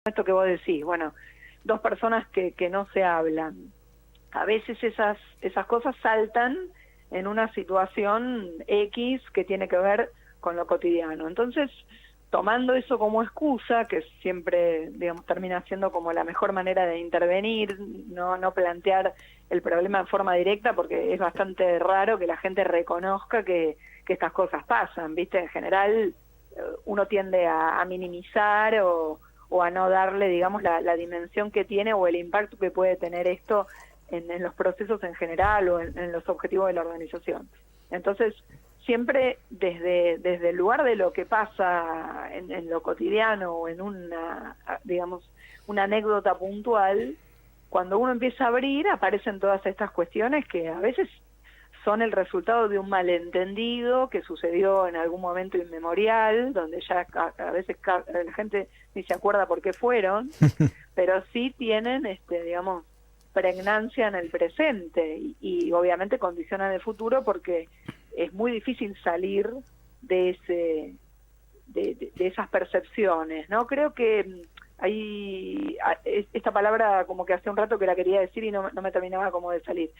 esto que vos decís, bueno, dos personas que no se hablan. A veces esas cosas saltan en una situación X que tiene que ver con lo cotidiano. Entonces, tomando eso como excusa, que siempre, digamos, termina siendo como la mejor manera de intervenir, no plantear el problema en forma directa, porque es bastante raro que la gente reconozca que estas cosas pasan, ¿viste? En general, uno tiende a minimizar o a no darle, digamos, la dimensión que tiene o el impacto que puede tener esto en los procesos en general o en los objetivos de la organización. Entonces, siempre desde el lugar de lo que pasa en lo cotidiano o en una, digamos, una anécdota puntual, cuando uno empieza a abrir, aparecen todas estas cuestiones que a veces son el resultado de un malentendido que sucedió en algún momento inmemorial, donde ya a veces la gente ni se acuerda por qué fueron, pero sí tienen, digamos, pregnancia en el presente y obviamente condicionan el futuro, porque es muy difícil salir de esas percepciones, ¿no? Creo que hay esta palabra como que hace un rato que la quería decir y no me terminaba como de salir.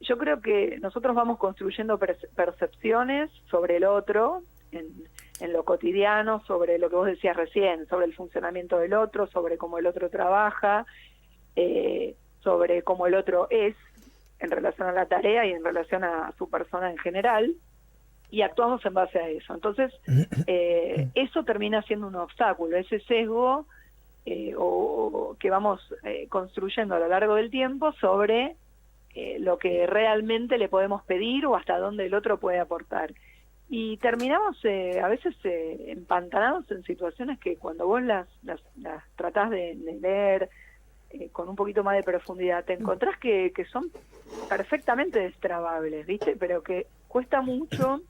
Yo creo que nosotros vamos construyendo percepciones sobre el otro en lo cotidiano, sobre lo que vos decías recién, sobre el funcionamiento del otro, sobre cómo el otro trabaja, sobre cómo el otro es en relación a la tarea y en relación a su persona en general, y actuamos en base a eso. Entonces, eso termina siendo un obstáculo, ese sesgo o que vamos construyendo a lo largo del tiempo sobre lo que realmente le podemos pedir o hasta dónde el otro puede aportar. Y terminamos a veces empantanados en situaciones que cuando vos las tratás de leer con un poquito más de profundidad, te encontrás que son perfectamente destrabables, ¿viste? Pero que cuesta mucho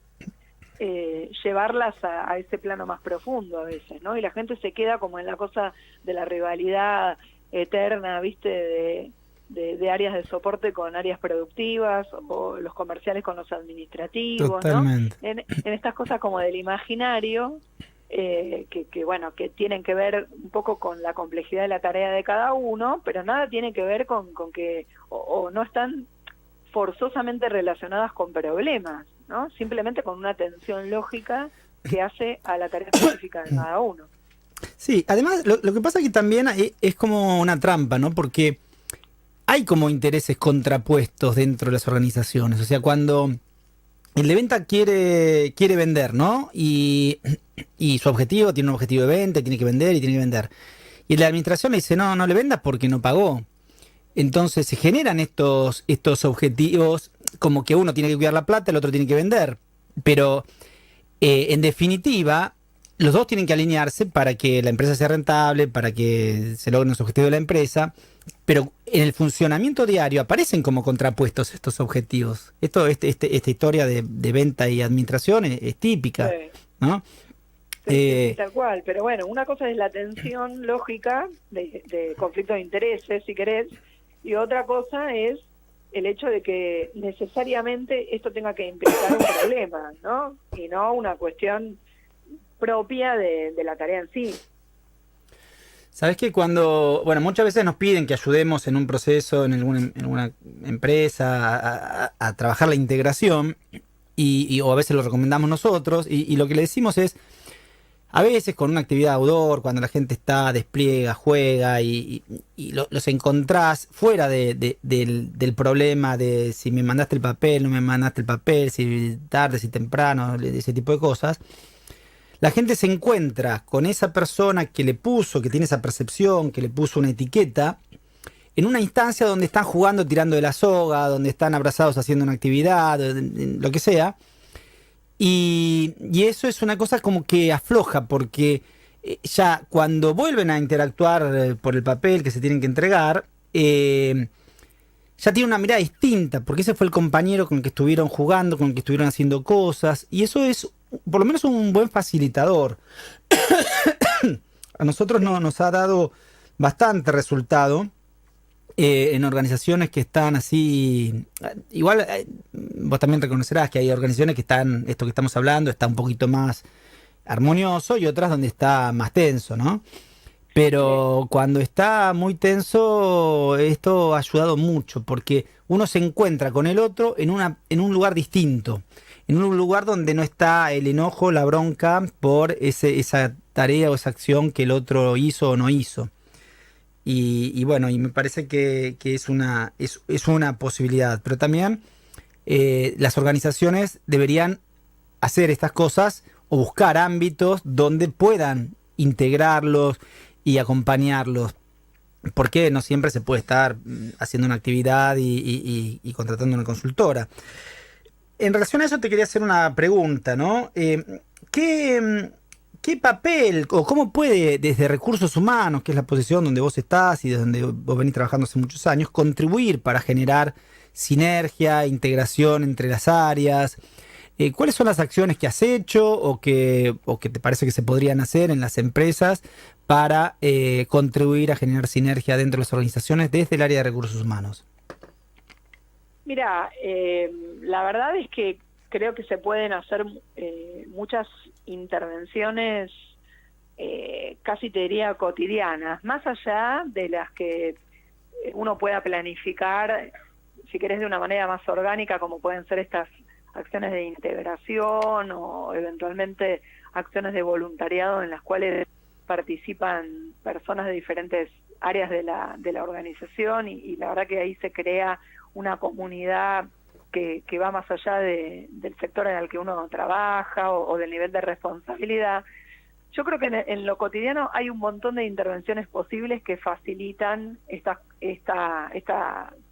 llevarlas a ese plano más profundo a veces, ¿no? Y la gente se queda como en la cosa de la rivalidad eterna, ¿viste? De áreas de soporte con áreas productivas, o los comerciales con los administrativos, Totalmente. ¿no? En estas cosas como del imaginario, bueno, que tienen que ver un poco con la complejidad de la tarea de cada uno, pero nada tiene que ver con que, o no están forzosamente relacionadas con problemas, ¿no? Simplemente con una tensión lógica que hace a la tarea específica de cada uno. Sí, además lo que pasa que también es como una trampa, ¿no? Porque hay como intereses contrapuestos dentro de las organizaciones. O sea, cuando el de venta quiere vender, ¿no? Y su objetivo, tiene un objetivo de venta, tiene que vender y tiene que vender. Y el de la administración le dice, no le vendas porque no pagó. Entonces se generan estos objetivos como que uno tiene que cuidar la plata, el otro tiene que vender. Pero en definitiva, los dos tienen que alinearse para que la empresa sea rentable, para que se logren los objetivos de la empresa. Pero en el funcionamiento diario aparecen como contrapuestos estos objetivos. Esta historia de venta y administración es típica, Sí. ¿no? Sí, tal cual, pero bueno, una cosa es la tensión lógica de conflicto de intereses, si querés, y otra cosa es el hecho de que necesariamente esto tenga que implicar un problema, ¿no? Y no una cuestión propia de la tarea en sí. Sabes que bueno, muchas veces nos piden que ayudemos en un proceso, en alguna empresa, a trabajar la integración, o a veces lo recomendamos nosotros, y lo que le decimos es, a veces con una actividad outdoor, cuando la gente despliega, juega, y los encontrás fuera del problema de si me mandaste el papel, no me mandaste el papel, si tarde, si temprano, ese tipo de cosas. La gente se encuentra con esa persona que tiene esa percepción, que le puso una etiqueta, en una instancia donde están jugando tirando de la soga, donde están abrazados haciendo una actividad, lo que sea. Y eso es una cosa como que afloja, porque ya cuando vuelven a interactuar por el papel que se tienen que entregar, ya tiene una mirada distinta, porque ese fue el compañero con el que estuvieron jugando, con el que estuvieron haciendo cosas, y eso es por lo menos un buen facilitador. A nosotros nos ha dado bastante resultado en organizaciones que están así. Igual vos también reconocerás que hay organizaciones que están, esto que estamos hablando, está un poquito más armonioso, y otras donde está más tenso, ¿no? Pero cuando está muy tenso, esto ha ayudado mucho, porque uno se encuentra con el otro en un lugar distinto, en un lugar donde no está el enojo, la bronca por esa tarea o esa acción que el otro hizo o no hizo. Y bueno, y me parece que es una posibilidad, pero también las organizaciones deberían hacer estas cosas o buscar ámbitos donde puedan integrarlos y acompañarlos. Porque no siempre se puede estar haciendo una actividad y contratando una consultora. En relación a eso te quería hacer una pregunta, ¿no? ¿Qué, qué papel o cómo puede desde Recursos Humanos, que es la posición donde vos estás y donde vos venís trabajando hace muchos años, contribuir para generar sinergia, integración entre las áreas? ¿Cuáles son las acciones que has hecho o que te parece que se podrían hacer en las empresas para contribuir a generar sinergia dentro de las organizaciones desde el área de recursos humanos? Mira, la verdad es que creo que se pueden hacer muchas intervenciones, casi te diría cotidianas, más allá de las que uno pueda planificar, si querés, de una manera más orgánica, como pueden ser estas acciones de integración o eventualmente acciones de voluntariado en las cuales participan personas de diferentes áreas de la organización y la verdad que ahí se crea una comunidad que va más allá del sector en el que uno trabaja o del nivel de responsabilidad. Yo creo que en lo cotidiano hay un montón de intervenciones posibles que facilitan esta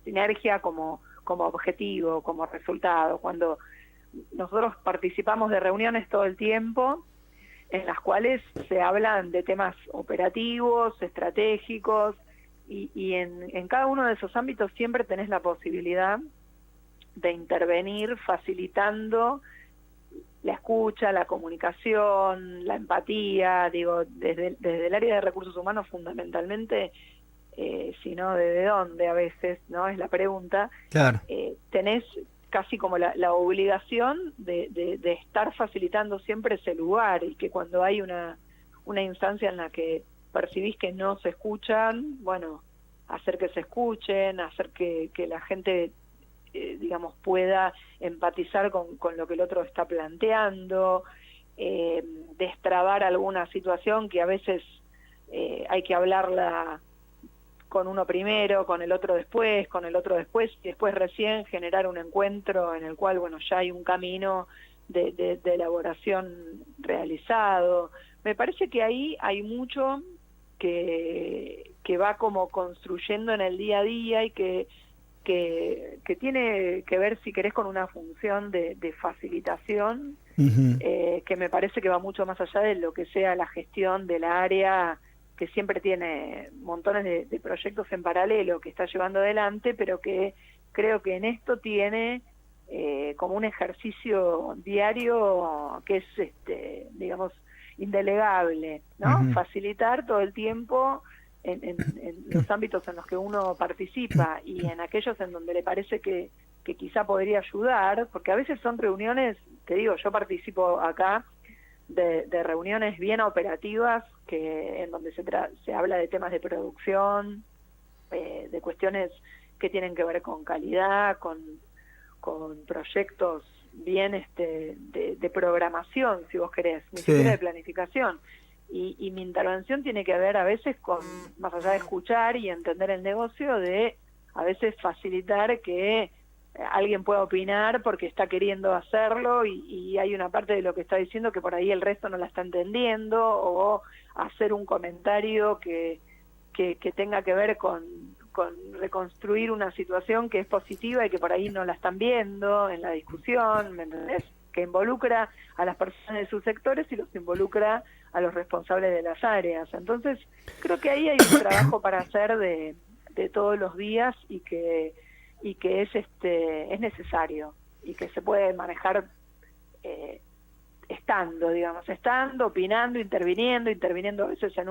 sinergia como objetivo, como resultado. Cuando nosotros participamos de reuniones todo el tiempo, en las cuales se hablan de temas operativos, estratégicos, y en cada uno de esos ámbitos siempre tenés la posibilidad de intervenir facilitando la escucha, la comunicación, la empatía, digo, desde el área de recursos humanos fundamentalmente, sino desde dónde a veces, ¿no? Es la pregunta. Claro. Tenés casi como la obligación de estar facilitando siempre ese lugar y que cuando hay una instancia en la que percibís que no se escuchan, bueno, hacer que se escuchen, hacer que la gente, digamos, pueda empatizar con lo que el otro está planteando, destrabar alguna situación que a veces hay que hablarla con uno primero, con el otro después, y después recién generar un encuentro en el cual, bueno, ya hay un camino de elaboración realizado. Me parece que ahí hay mucho que va como construyendo en el día a día y que tiene que ver, si querés, con una función de facilitación, que me parece que va mucho más allá de lo que sea la gestión del área, que siempre tiene montones de proyectos en paralelo que está llevando adelante, pero que creo que en esto tiene como un ejercicio diario que es, digamos, indelegable, ¿no? Facilitar todo el tiempo en los ámbitos en los que uno participa y en aquellos en donde le parece que quizá podría ayudar, porque a veces son reuniones, te digo, yo participo acá de reuniones bien operativas en donde se habla de temas de producción, de cuestiones que tienen que ver con calidad, con proyectos bien de programación, si vos querés, ni siquiera de planificación. Y mi intervención tiene que ver a veces con, más allá de escuchar y entender el negocio, de a veces facilitar que alguien pueda opinar porque está queriendo hacerlo y hay una parte de lo que está diciendo que por ahí el resto no la está entendiendo, o hacer un comentario que tenga que ver con reconstruir una situación que es positiva y que por ahí no la están viendo en la discusión, ¿me entendés? Que involucra a las personas de sus sectores y los involucra a los responsables de las áreas. Entonces, creo que ahí hay un trabajo para hacer de todos los días y que es necesario y que se puede manejar estando, opinando, interviniendo a veces en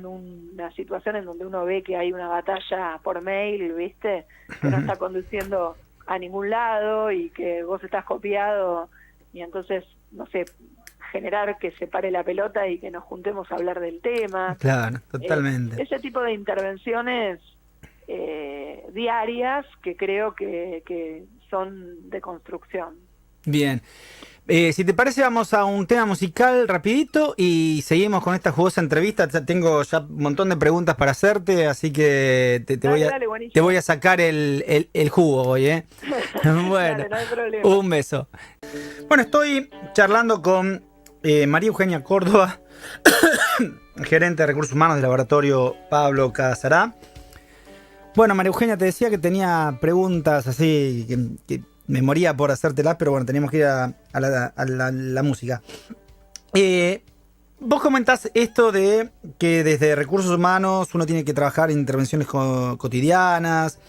una situación en donde uno ve que hay una batalla por mail, ¿viste? Que no está conduciendo a ningún lado y que vos estás copiado y entonces, no sé, generar que se pare la pelota y que nos juntemos a hablar del tema. Claro, totalmente. Ese tipo de intervenciones diarias que creo que son de construcción. Bien. Si te parece, vamos a un tema musical rapidito y seguimos con esta jugosa entrevista. Tengo ya un montón de preguntas para hacerte, así que te voy a sacar el jugo hoy, ¿eh? Bueno, Dale, no hay problema. Un beso. Bueno, estoy charlando con María Eugenia Córdoba, gerente de Recursos Humanos del Laboratorio Pablo Casará. Bueno, María Eugenia, te decía que tenía preguntas así que me moría por hacértelas, pero bueno, teníamos que ir a la música. Vos comentás esto de que desde Recursos Humanos uno tiene que trabajar en intervenciones cotidianas,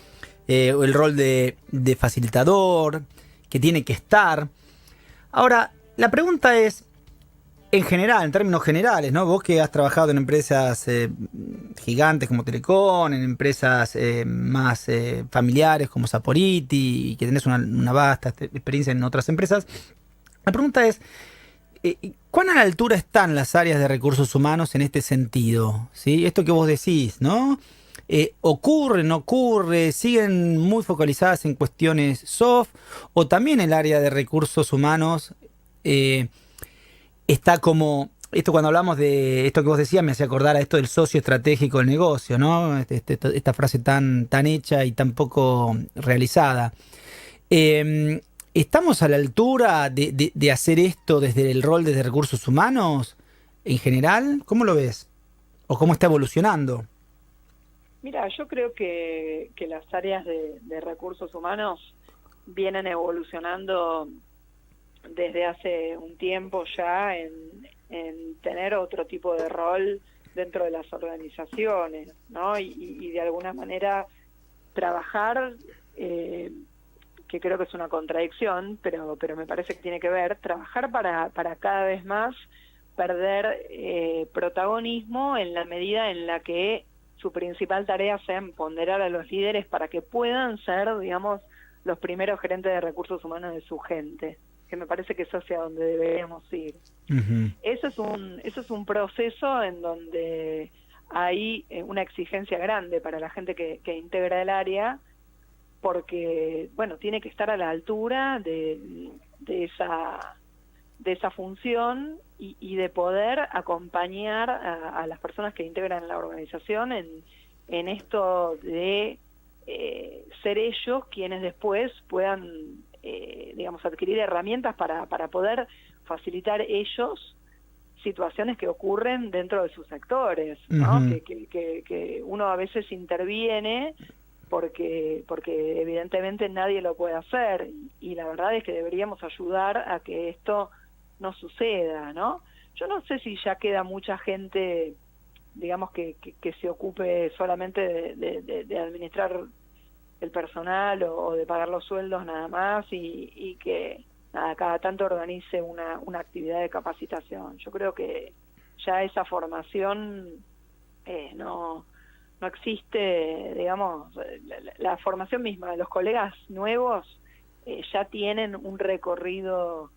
el rol de facilitador, que tiene que estar. Ahora, la pregunta es, en general, en términos generales, ¿no? Vos que has trabajado en empresas gigantes como Telecom, en empresas más familiares como Saporiti, y que tenés una vasta experiencia en otras empresas, la pregunta es, ¿cuán a la altura están las áreas de recursos humanos en este sentido? ¿Sí? Esto que vos decís, ¿no? ¿Ocurre, no ocurre? ¿Siguen muy focalizadas en cuestiones soft? ¿O también el área de recursos humanos está como, esto cuando hablamos de esto que vos decías, me hacía acordar a esto del socio estratégico del negocio, ¿no? Esta frase tan hecha y tan poco realizada. ¿Estamos a la altura de hacer esto desde el rol de recursos humanos en general? ¿Cómo lo ves? ¿O cómo está evolucionando? Mira, yo creo que las áreas de recursos humanos vienen evolucionando desde hace un tiempo ya en tener otro tipo de rol dentro de las organizaciones, ¿no? Y de alguna manera trabajar, que creo que es una contradicción, pero me parece que tiene que ver, trabajar para cada vez más perder protagonismo en la medida en la que su principal tarea sea empoderar a los líderes para que puedan ser, digamos, los primeros gerentes de recursos humanos de su gente, que me parece que es hacia donde deberíamos ir. Uh-huh. Eso es un proceso en donde hay una exigencia grande para la gente que integra el área, porque, bueno, tiene que estar a la altura de esa función y de poder acompañar a las personas que integran la organización en esto de ser ellos quienes después puedan digamos, adquirir herramientas para poder facilitar ellos situaciones que ocurren dentro de sus sectores, ¿no? Uh-huh. que uno a veces interviene porque evidentemente nadie lo puede hacer y la verdad es que deberíamos ayudar a que esto no suceda, ¿no? Yo no sé si ya queda mucha gente, digamos, que se ocupe solamente de administrar el personal o de pagar los sueldos nada más y que nada, cada tanto organice una actividad de capacitación. Yo creo que ya esa formación no existe, digamos, la formación misma de los colegas nuevos ya tienen un recorrido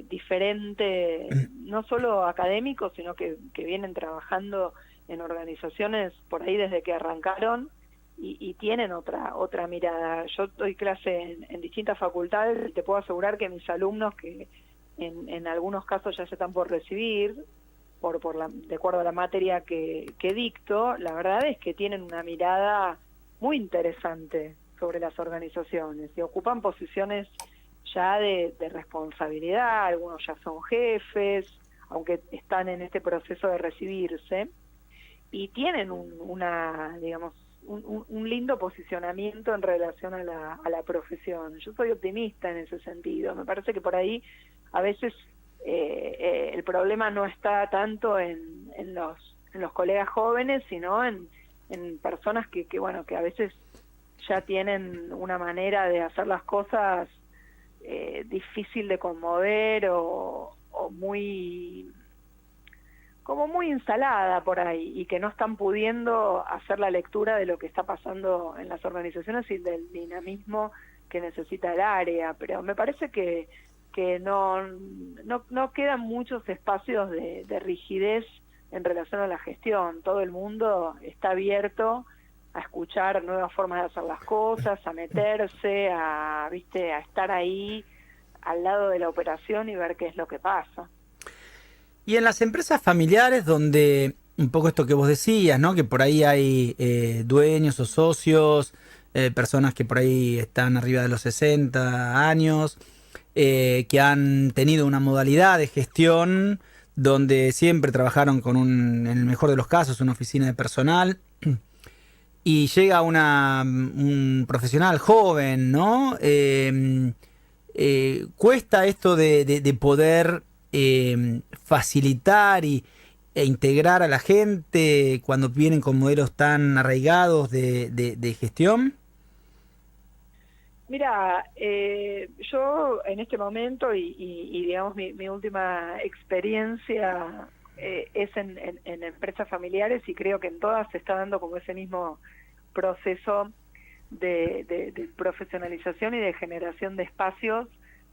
diferente, no solo académico, sino que vienen trabajando en organizaciones por ahí desde que arrancaron y tienen otra mirada. Yo doy clase en distintas facultades y te puedo asegurar que mis alumnos, que en algunos casos ya se están por recibir, de acuerdo a la materia que dicto, la verdad es que tienen una mirada muy interesante sobre las organizaciones y ocupan posiciones ya de responsabilidad, algunos ya son jefes, aunque están en este proceso de recibirse, y tienen un lindo posicionamiento en relación a la profesión. Yo soy optimista en ese sentido. Me parece que por ahí a veces el problema no está tanto en los colegas jóvenes, sino en personas que a veces ya tienen una manera de hacer las cosas difícil de conmover o muy instalada por ahí y que no están pudiendo hacer la lectura de lo que está pasando en las organizaciones y del dinamismo que necesita el área. Pero me parece que que no quedan muchos espacios de rigidez en relación a la gestión. Todo el mundo está abierto a escuchar nuevas formas de hacer las cosas, a meterse, a estar ahí al lado de la operación y ver qué es lo que pasa. Y en las empresas familiares donde, un poco esto que vos decías, ¿no? Que por ahí hay dueños o socios, personas que por ahí están arriba de los 60 años, que han tenido una modalidad de gestión donde siempre trabajaron con en el mejor de los casos, una oficina de personal, y llega un profesional joven, ¿no? Cuesta esto de poder facilitar e integrar a la gente cuando vienen con modelos tan arraigados de gestión. Mira, yo en este momento y digamos mi última experiencia es en empresas familiares, y creo que en todas se está dando como ese mismo proceso de profesionalización y de generación de espacios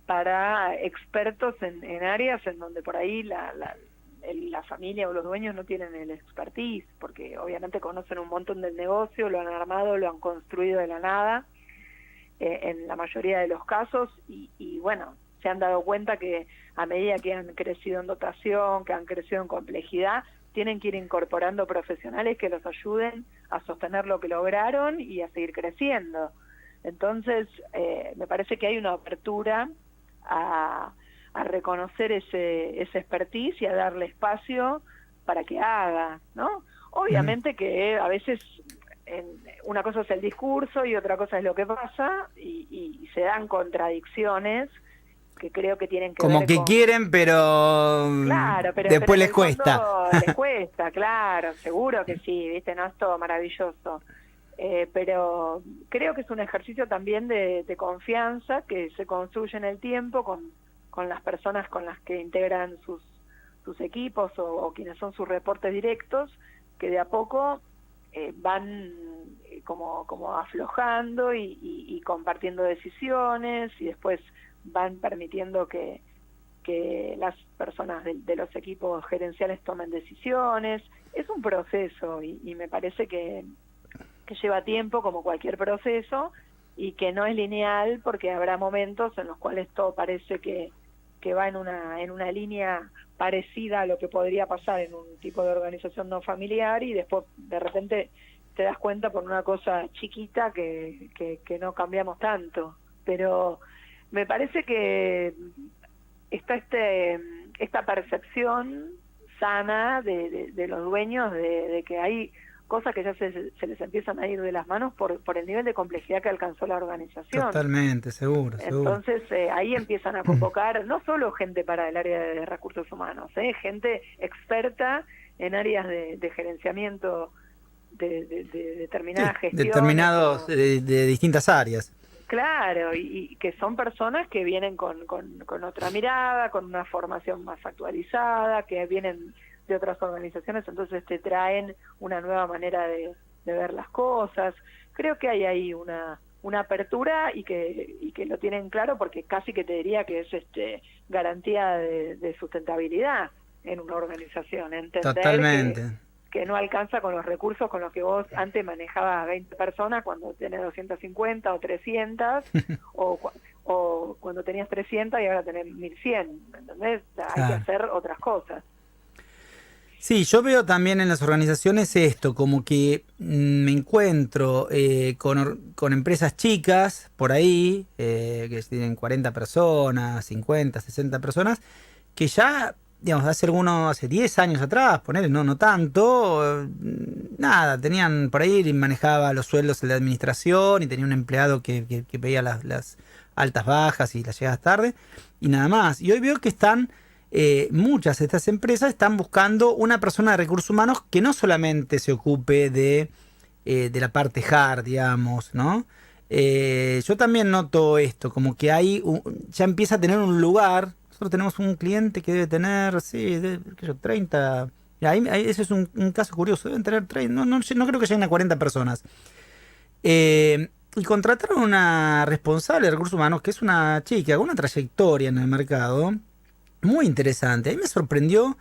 para expertos en áreas en donde por ahí la familia o los dueños no tienen el expertise, porque obviamente conocen un montón del negocio, lo han armado, lo han construido de la nada, en la mayoría de los casos, y bueno, se han dado cuenta que a medida que han crecido en dotación, que han crecido en complejidad, tienen que ir incorporando profesionales que los ayuden a sostener lo que lograron y a seguir creciendo. Entonces, me parece que hay una apertura a reconocer ese expertise y a darle espacio para que haga, ¿no? Obviamente que a veces una cosa es el discurso y otra cosa es lo que pasa, y se dan contradicciones que creo que tienen que como ver que con... quieren, Claro, pero después en les el cuesta. fondo les cuesta, claro, seguro que sí, ¿viste? No es todo maravilloso. Pero creo que es un ejercicio también de confianza que se construye en el tiempo con las personas con las que integran sus equipos o quienes son sus reportes directos, que de a poco van como aflojando y compartiendo decisiones, y después van permitiendo que las personas de los equipos gerenciales tomen decisiones. Es un proceso y me parece que lleva tiempo, como cualquier proceso, y que no es lineal, porque habrá momentos en los cuales todo parece que va en una línea parecida a lo que podría pasar en un tipo de organización no familiar, y después de repente te das cuenta por una cosa chiquita que no cambiamos tanto. Pero me parece que está esta percepción sana de los dueños de que hay cosas que ya se les empiezan a ir de las manos por el nivel de complejidad que alcanzó la organización. Totalmente, seguro. Entonces ahí empiezan a convocar no solo gente para el área de recursos humanos, gente experta en áreas de gerenciamiento de determinadas gestiones. Determinados de distintas áreas. Claro, y que son personas que vienen con otra mirada, con una formación más actualizada, que vienen de otras organizaciones, entonces te traen una nueva manera de ver las cosas. Creo que hay ahí una apertura y que lo tienen claro, porque casi que te diría que es garantía de sustentabilidad en una organización. Entender Totalmente. Que no alcanza con los recursos con los que vos antes manejabas 20 personas cuando tenés 250 o 300, o cuando tenías 300 y ahora tenés 1100, ¿entendés? Hay que hacer otras cosas. Sí, yo veo también en las organizaciones esto, como que me encuentro con empresas chicas por ahí, que tienen 40 personas, 50, 60 personas, que ya, digamos, hace 10 años atrás, ponele, no tanto, nada, tenían por ahí, manejaba los sueldos de la administración y tenía un empleado que veía las altas, bajas y las llegadas tarde y nada más. Y hoy veo que están... muchas de estas empresas están buscando una persona de recursos humanos que no solamente se ocupe de la parte hard, digamos, ¿no? Yo también noto esto, como que ya empieza a tener un lugar. Nosotros tenemos un cliente que debe tener, 30. Ese es un caso curioso, deben tener 30, no creo que lleguen a 40 personas. y contrataron una responsable de recursos humanos que es una chica con una trayectoria en el mercado muy interesante. A mí me sorprendió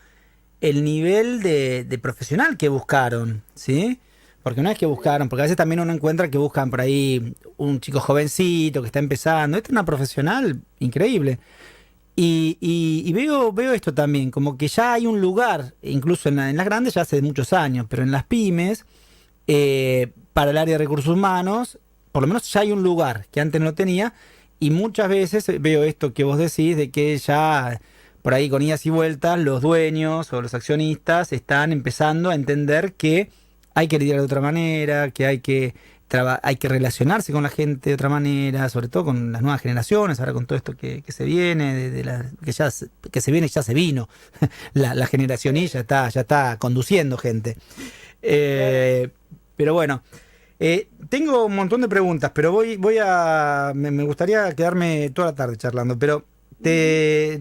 el nivel de profesional que buscaron, ¿sí? Porque no es que buscaron, porque a veces también uno encuentra que buscan por ahí un chico jovencito que está empezando. Esta es una profesional increíble. Y veo esto también, como que ya hay un lugar, incluso en las grandes ya hace muchos años, pero en las pymes, para el área de recursos humanos, por lo menos ya hay un lugar que antes no tenía, y muchas veces veo esto que vos decís, de que ya por ahí con idas y vueltas los dueños o los accionistas están empezando a entender que hay que lidiar de otra manera, que hay que relacionarse con la gente de otra manera, sobre todo con las nuevas generaciones, ahora con todo esto que se viene, que se viene y ya se vino, la generación Y ya está conduciendo gente. Eh, pero bueno, tengo un montón de preguntas, pero me gustaría quedarme toda la tarde charlando, pero te,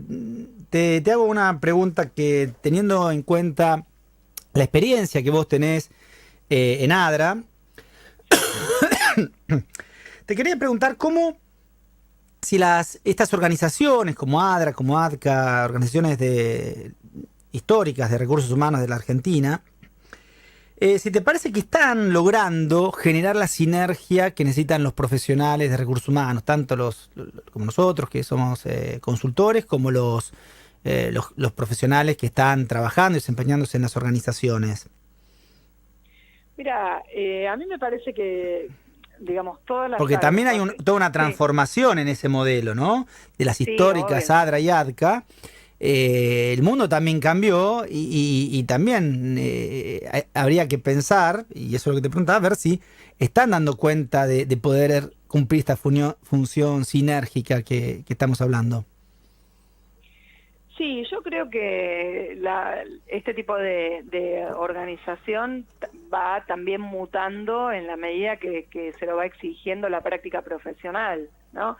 te hago una pregunta que teniendo en cuenta la experiencia que vos tenés en ADRA, te quería preguntar cómo, si estas organizaciones como ADRA, como ADCA, organizaciones históricas de recursos humanos de la Argentina, si te parece que están logrando generar la sinergia que necesitan los profesionales de recursos humanos, tanto como nosotros que somos consultores, como los profesionales que están trabajando y desempeñándose en las organizaciones. Mira, a mí me parece que, digamos, todas las Porque también hay agrupaciones... toda una Sí, transformación en ese modelo, ¿no? De las sí, históricas obvio. ADRA y ADCA. El mundo también cambió y también habría que pensar, y eso es lo que te preguntaba, a ver si están dando cuenta de poder cumplir esta función sinérgica que estamos hablando. Sí, yo creo que este tipo de organización va también mutando en la medida que se lo va exigiendo la práctica profesional, ¿no?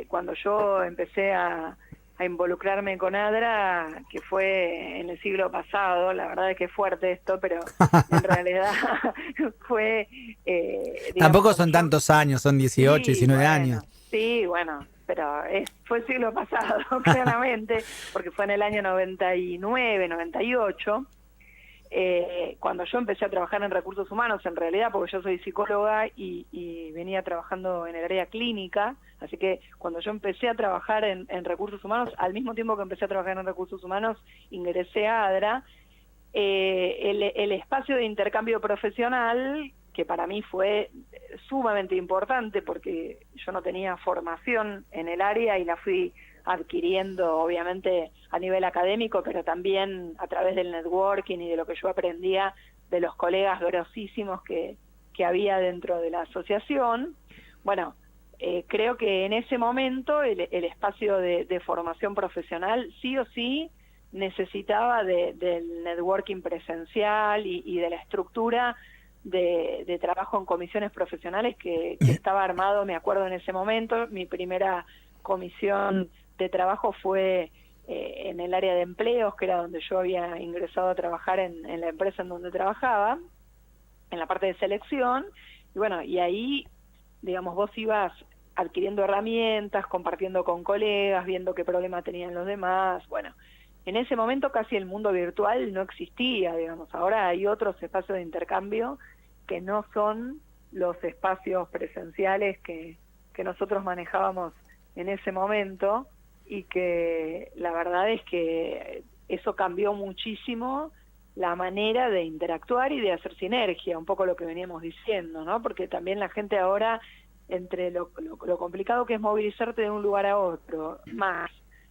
Cuando yo empecé a involucrarme con ADRA, que fue en el siglo pasado, la verdad es que es fuerte esto, pero en realidad fue, digamos, Tampoco cuando son yo... tantos años, son 18, Sí, 19 años. bueno, sí, bueno, pero fue el siglo pasado, claramente, porque fue en el año 99, 98, cuando yo empecé a trabajar en recursos humanos, en realidad, porque yo soy psicóloga y venía trabajando en el área clínica, así que cuando yo empecé a trabajar en recursos humanos, al mismo tiempo que empecé a trabajar en recursos humanos, ingresé a ADRA. El espacio de intercambio profesional, que para mí fue sumamente importante porque yo no tenía formación en el área y la fui adquiriendo obviamente a nivel académico, pero también a través del networking y de lo que yo aprendía de los colegas grosísimos que había dentro de la asociación. Bueno, creo que en ese momento el espacio de formación profesional sí o sí necesitaba del networking presencial y de la estructura de trabajo en comisiones profesionales que estaba armado, me acuerdo en ese momento. Mi primera comisión de trabajo fue en el área de empleos, que era donde yo había ingresado a trabajar en la empresa en donde trabajaba, en la parte de selección, y bueno, y ahí, digamos, vos ibas adquiriendo herramientas, compartiendo con colegas, viendo qué problema tenían los demás. Bueno, en ese momento casi el mundo virtual no existía, digamos. Ahora hay otros espacios de intercambio que no son los espacios presenciales que nosotros manejábamos en ese momento, y que la verdad es que eso cambió muchísimo la manera de interactuar y de hacer sinergia, un poco lo que veníamos diciendo, ¿no? Porque también la gente ahora, entre lo complicado que es movilizarte de un lugar a otro, más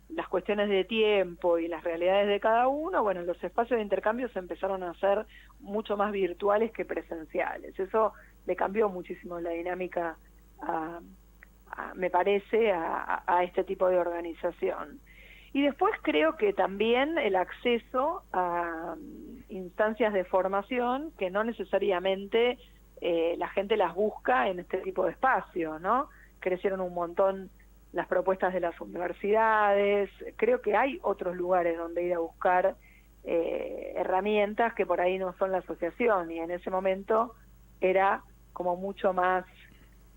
las cuestiones de tiempo y las realidades de cada uno, bueno, los espacios de intercambio se empezaron a hacer mucho más virtuales que presenciales. Eso le cambió muchísimo la dinámica, me parece, a este tipo de organización. Y después creo que también el acceso a instancias de formación que no necesariamente la gente las busca en este tipo de espacios, ¿no? Crecieron un montón las propuestas de las universidades. Creo que hay otros lugares donde ir a buscar herramientas que por ahí no son la asociación, y en ese momento era como mucho más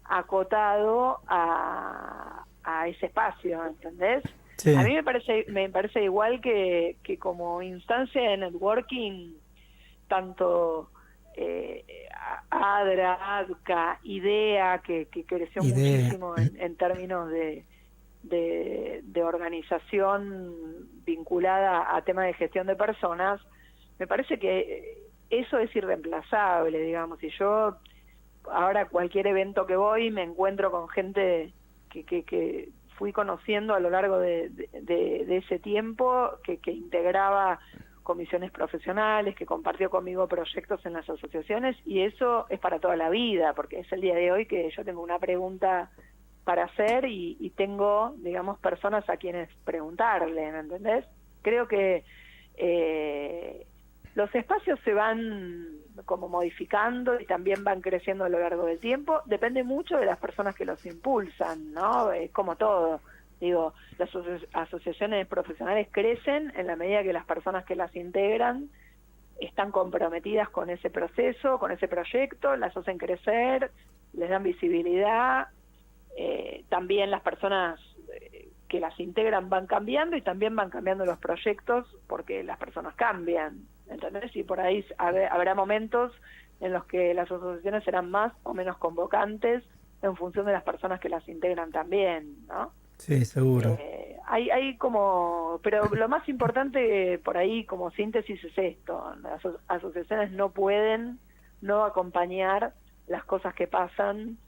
acotado a ese espacio, ¿entendés? Sí. A mí me parece igual que como instancia de networking, tanto ADRA, ADCA, IDEA, que creció muchísimo en términos de organización vinculada a temas de gestión de personas, me parece que eso es irreemplazable, digamos. Y yo ahora cualquier evento que voy me encuentro con gente que fui conociendo a lo largo de ese tiempo, que integraba comisiones profesionales, que compartió conmigo proyectos en las asociaciones, y eso es para toda la vida, porque es el día de hoy que yo tengo una pregunta para hacer y tengo, digamos, personas a quienes preguntarle, ¿me entendés? Creo que los espacios se van como modificando y también van creciendo a lo largo del tiempo. Depende mucho de las personas que los impulsan, ¿no? Es como todo. Digo, las asociaciones profesionales crecen en la medida que las personas que las integran están comprometidas con ese proceso, con ese proyecto, las hacen crecer, les dan visibilidad. También las personas que las integran van cambiando y también van cambiando los proyectos porque las personas cambian, ¿entendés? Y por ahí habrá momentos en los que las asociaciones serán más o menos convocantes en función de las personas que las integran también, ¿no? Sí, seguro. Hay como, pero lo más importante por ahí como síntesis es esto: las asociaciones no pueden no acompañar las cosas que pasan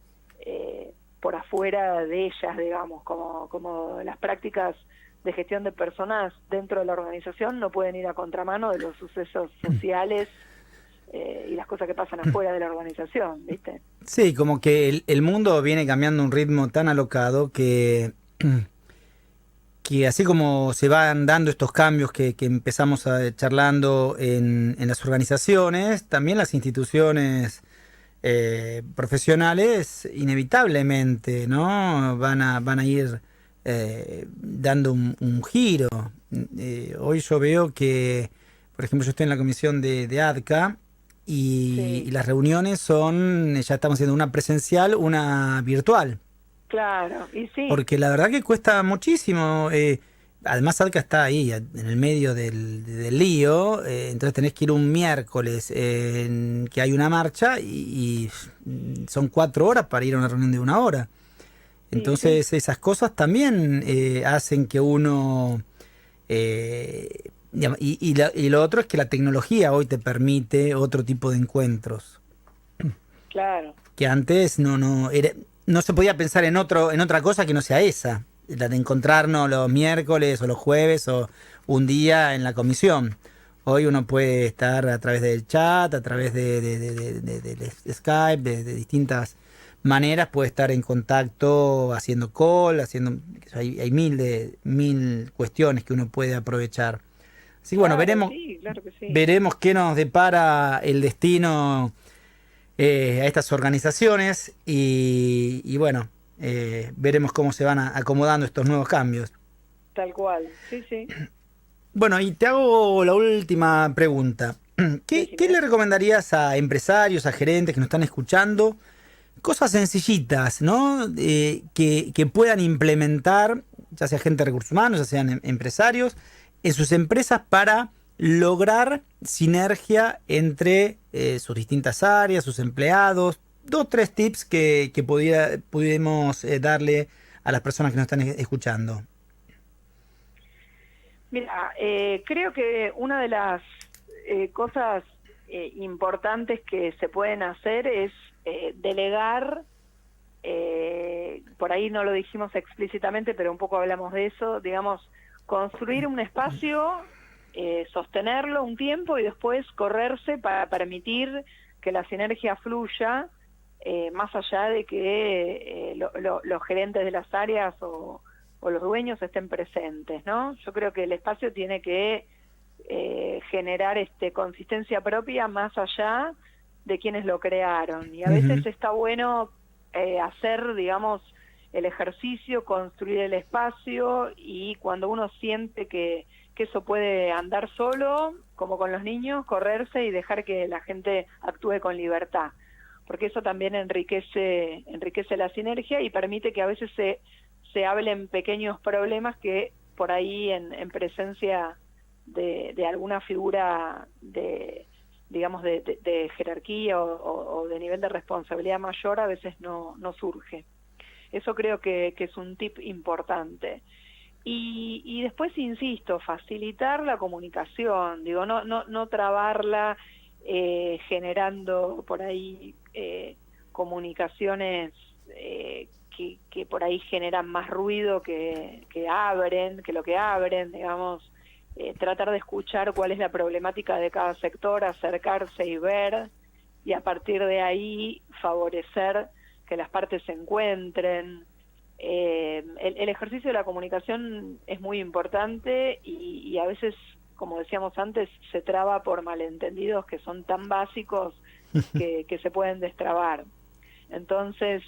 por afuera de ellas, digamos, como las prácticas de gestión de personas dentro de la organización no pueden ir a contramano de los sucesos sociales y las cosas que pasan afuera de la organización, ¿viste? Sí, como que el mundo viene cambiando a un ritmo tan alocado que así como se van dando estos cambios que empezamos charlando en las organizaciones, también las instituciones profesionales inevitablemente, ¿no? Van a ir dando un giro. Hoy yo veo que, por ejemplo, yo estoy en la comisión de ADCA y Sí. las reuniones ya estamos haciendo una presencial, una virtual. Claro, y sí. Porque la verdad que cuesta muchísimo. Además, ADCA está ahí, en el medio del lío. Entonces tenés que ir un miércoles que hay una marcha y son 4 horas para ir a una reunión de 1 hora. Entonces, sí, esas cosas también hacen que uno... y lo otro es que la tecnología hoy te permite otro tipo de encuentros. Claro. Que antes no se podía pensar en otra cosa que no sea esa, la de encontrarnos los miércoles o los jueves o un día en la comisión. Hoy uno puede estar a través del chat, a través de Skype, de distintas maneras, puede estar en contacto haciendo call, hay mil cuestiones que uno puede aprovechar. Así que bueno, Sí, claro que sí. veremos qué nos depara el destino a estas organizaciones y bueno, veremos cómo se van acomodando estos nuevos cambios. Tal cual, sí, sí. Bueno, y te hago la última pregunta. ¿Qué le recomendarías a empresarios, a gerentes que nos están escuchando? Cosas sencillitas, ¿no? Que puedan implementar, ya sea gente de recursos humanos, ya sean empresarios, en sus empresas para lograr sinergia entre sus distintas áreas, sus empleados. 2, 3 tips que pudiéramos darle a las personas que nos están escuchando. Mira, creo que una de las cosas importantes que se pueden hacer es delegar, por ahí no lo dijimos explícitamente, pero un poco hablamos de eso, digamos, construir un espacio, sostenerlo un tiempo y después correrse para permitir que la sinergia fluya, más allá de que los gerentes de las áreas o los dueños estén presentes, ¿no? Yo creo que el espacio tiene que generar consistencia propia más allá de quienes lo crearon, y a veces está bueno hacer, digamos, el ejercicio, construir el espacio, y cuando uno siente que eso puede andar solo, como con los niños, correrse y dejar que la gente actúe con libertad. porque eso también enriquece la sinergia y permite que a veces se hablen pequeños problemas que por ahí en presencia de alguna figura de jerarquía o de nivel de responsabilidad mayor a veces no surge. Eso creo que es un tip importante. Y después, insisto, facilitar la comunicación, no trabarla generando por ahí comunicaciones que por ahí generan más ruido que lo que abren, digamos. Tratar de escuchar cuál es la problemática de cada sector, acercarse y ver, y a partir de ahí favorecer que las partes se encuentren. El ejercicio de la comunicación es muy importante y a veces, como decíamos antes, se traba por malentendidos que son tan básicos que se pueden destrabar. Entonces,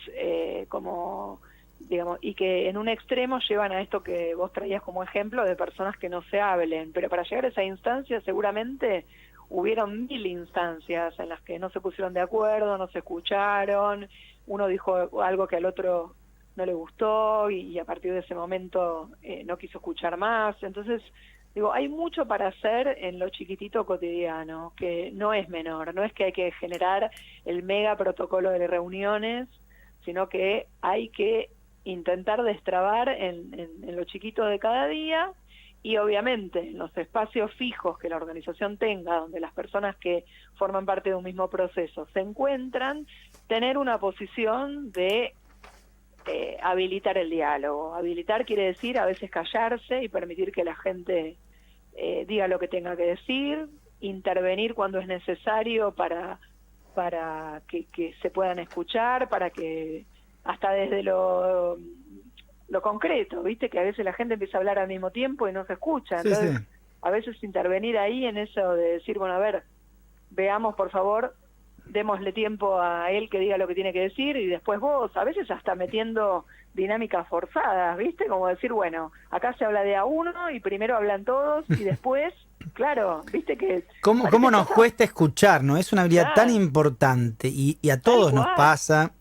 y que en un extremo llevan a esto que vos traías como ejemplo de personas que no se hablen, pero para llegar a esa instancia seguramente hubieron 1000 instancias en las que no se pusieron de acuerdo, no se escucharon, uno dijo algo que al otro no le gustó y a partir de ese momento no quiso escuchar más. Entonces, hay mucho para hacer en lo chiquitito cotidiano, que no es menor, no es que hay que generar el mega protocolo de reuniones, sino que hay que intentar destrabar en lo chiquito de cada día y obviamente en los espacios fijos que la organización tenga, donde las personas que forman parte de un mismo proceso se encuentran, tener una posición de habilitar el diálogo. Habilitar quiere decir a veces callarse y permitir que la gente diga lo que tenga que decir, intervenir cuando es necesario para que se puedan escuchar, para que hasta desde lo concreto, viste que a veces la gente empieza a hablar al mismo tiempo y no se escucha, entonces a veces intervenir ahí en eso de decir, bueno, a ver, veamos por favor, démosle tiempo a él que diga lo que tiene que decir y después vos, a veces hasta metiendo dinámicas forzadas, viste, como decir, bueno, acá se habla de a uno y primero hablan todos y después, claro, viste que... ¿Cómo nos cuesta escuchar, no? Es una habilidad tan importante y a todos nos pasa...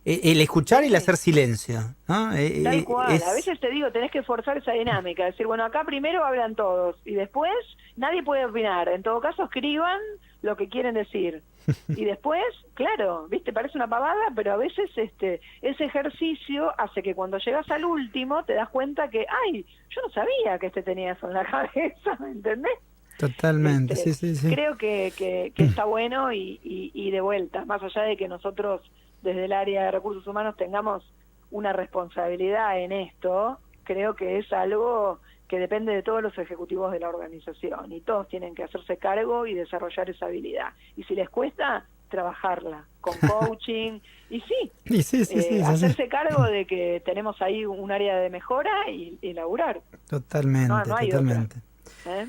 El escuchar y el hacer silencio, ¿no? Tal cual. A veces te digo, tenés que forzar esa dinámica, decir, bueno, acá primero hablan todos y después nadie puede opinar. En todo caso, escriban lo que quieren decir. Y después, claro, viste, parece una pavada, pero a veces ese ejercicio hace que cuando llegas al último te das cuenta que, ay, yo no sabía que tenía eso en la cabeza, ¿me entendés? Totalmente, sí. Creo que está bueno y de vuelta, más allá de que nosotros desde el área de recursos humanos tengamos una responsabilidad en esto, creo que es algo que depende de todos los ejecutivos de la organización y todos tienen que hacerse cargo y desarrollar esa habilidad. Y si les cuesta, trabajarla con coaching y hacerse cargo de que tenemos ahí un área de mejora y laburar. Totalmente, no hay totalmente. Otra.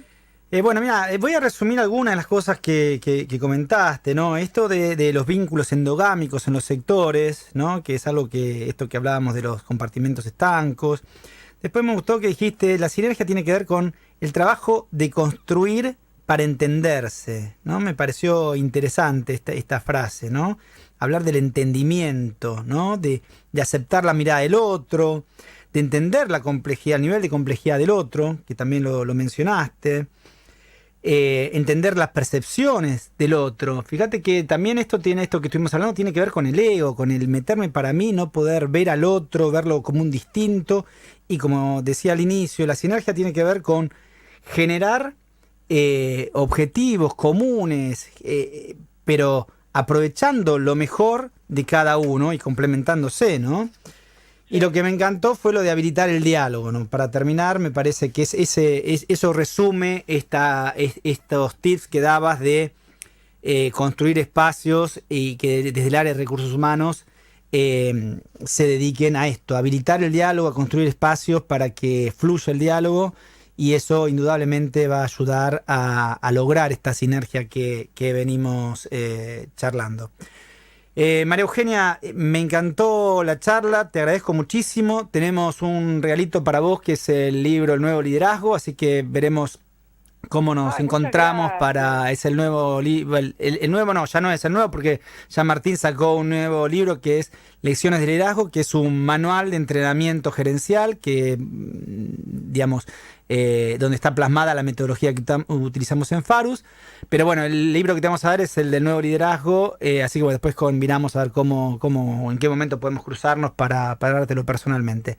Bueno, mira, voy a resumir algunas de las cosas que comentaste, ¿no? Esto de los vínculos endogámicos en los sectores, ¿no? Que es algo esto que hablábamos de los compartimentos estancos. Después me gustó que dijiste, la sinergia tiene que ver con el trabajo de construir para entenderse, ¿no? Me pareció interesante esta frase, ¿no? Hablar del entendimiento, ¿no? De aceptar la mirada del otro, de entender la complejidad, el nivel de complejidad del otro, que también lo mencionaste. Entender las percepciones del otro. Fíjate que también esto que estuvimos hablando tiene que ver con el ego, con el meterme para mí, no poder ver al otro, verlo como un distinto. Y como decía al inicio, la sinergia tiene que ver con generar objetivos comunes, pero aprovechando lo mejor de cada uno y complementándose, ¿no? Y lo que me encantó fue lo de habilitar el diálogo, ¿no? Para terminar, me parece que eso resume estos tips que dabas de construir espacios y que desde el área de recursos humanos se dediquen a esto, a habilitar el diálogo, a construir espacios para que fluya el diálogo y eso indudablemente va a ayudar a lograr esta sinergia que venimos charlando. María Eugenia, me encantó la charla, te agradezco muchísimo. Tenemos un regalito para vos que es el libro El Nuevo Liderazgo, así que veremos cómo nos Ay, muchas encontramos gracias. para... Es el nuevo libro, el nuevo no, ya no es el nuevo porque ya Martín sacó un nuevo libro que es Lecciones de Liderazgo, que es un manual de entrenamiento gerencial que, digamos, donde está plasmada la metodología que utilizamos en Farus. Pero bueno, el libro que te vamos a dar es el del nuevo liderazgo, así que bueno, después combinamos a ver en qué momento podemos cruzarnos para dártelo personalmente.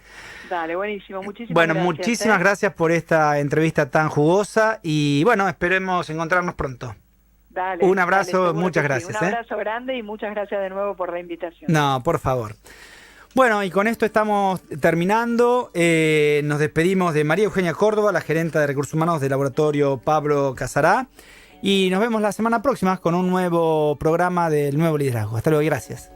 Dale, buenísimo. Muchísimas Bueno, gracias. muchísimas gracias por esta entrevista tan jugosa y bueno, esperemos encontrarnos pronto. Dale, Un abrazo, seguro muchas que sí. gracias. Un abrazo grande y muchas gracias de nuevo por la invitación. No, por favor. Bueno, y con esto estamos terminando. Nos despedimos de María Eugenia Córdoba, la gerente de Recursos Humanos del Laboratorio Pablo Casará. Y nos vemos la semana próxima con un nuevo programa del Nuevo Liderazgo. Hasta luego y gracias.